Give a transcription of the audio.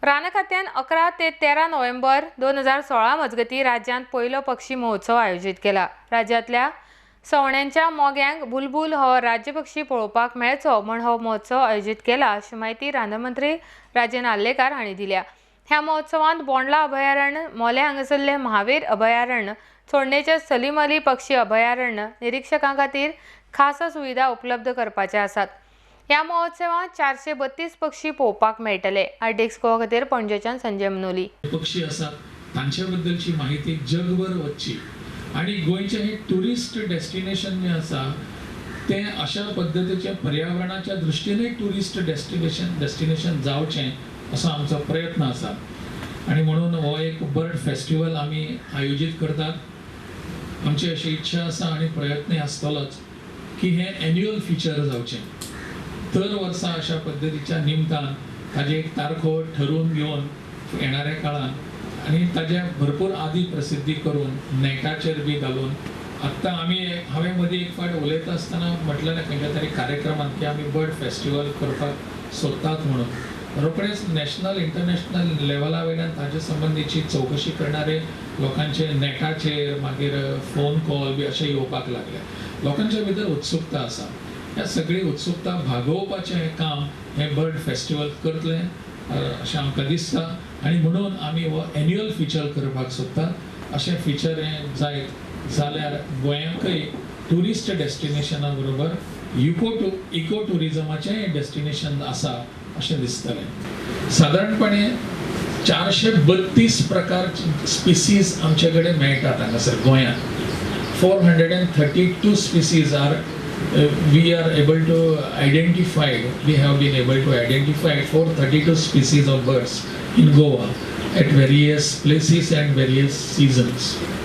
रान खात्यान 11 ते 13 नोव्हेंबर 2016 मजगती राज्यांत पहिलो पक्षी महोत्सव आयोजित केला। राज्यातल्या सवण्यांच्या मोग्यांक बुलबुल हो राज्य पक्षी पळोवपाक मेळचो म्हण हो महोत्सव आयोजित केला अशी माहिती रानमंत्री राजन आर्लेकर हांणी दिल्या। ह्या महोत्सवांत बोंडला अभयारण्य, मोले हांगासरले महावीर अभयारण्य, चोडणेचे सलीम अली पक्षी अभयारण्य निरीक्षकां खातीर खास सुविधा उपलब्ध करपाचे आसात। ह्या महोत्सवात 432 पक्षी पळोवपाक मेळटले। आर्टिक्स गोवा खातीर पणजेच्यान संजय मनोली। पक्षी असतात तांच्या बद्दलची माहिती जगभर वचची आणि गोयचे हे टुरिस्ट डेस्टिनेशन जे आसा ते अशा पद्धतीचे पर्यावरणाच्या दृष्टीने टुरिस्ट डेस्टिनेशन जावचें असो आमचो प्रयत्न आसा आणि म्हणून हो एक बर्ड फेस्टिवल आमी आयोजित करतात। आमची अशी इच्छा आसा आणि प्रयत्न आसतलोच की हे एन्युअल फीचर जावचें। दर वर्सा अशा पद्धतीच्या निमतान ताजे एक तारखो ठरवून घेवन येणाऱ्या काळात आणि ताजे भरपूर आदी प्रसिद्धी करून नेटाचेर बी घालून आत्ता हांवें मदीं एक फावट उलयता आसतना म्हटलेलें खंयच्या तरी कार्यक्रमांत की आमी बर्ड फेस्टिवल करपाक सोदतात म्हणून। रोखडेच नॅशनल इंटरनॅशनल लेवला वयल्यान ताजे संबंधीची चवकशी करणारे लोकांचे नेटाचेर मागीर फोन कॉल बी अशें येवपाक लागले। लोकांच्या भितर उत्सुकता आसा। ह्या सगळी उत्सुकता भागोवपाचें काम हे बर्ड फेस्टिवल करतले अशें आमकां दिसता आणि म्हणून आमी हो एन्युअल फीचर करपाक सोदतात। अशें फीचर हें जायत जाल्यार गोंयांकय टुरिस्ट डेस्टिनेशना बरोबर इको टुरिजमाचें डेस्टिनेशन आसा अशें दिसतलें। सादारणपणे 432 प्रकारचे स्पिसीज आमचे कडेन मेळटात हांगासर गोंयांत। 432 species we are able to identify. We have been able to identify 432 species of birds in Goa at various places and various seasons.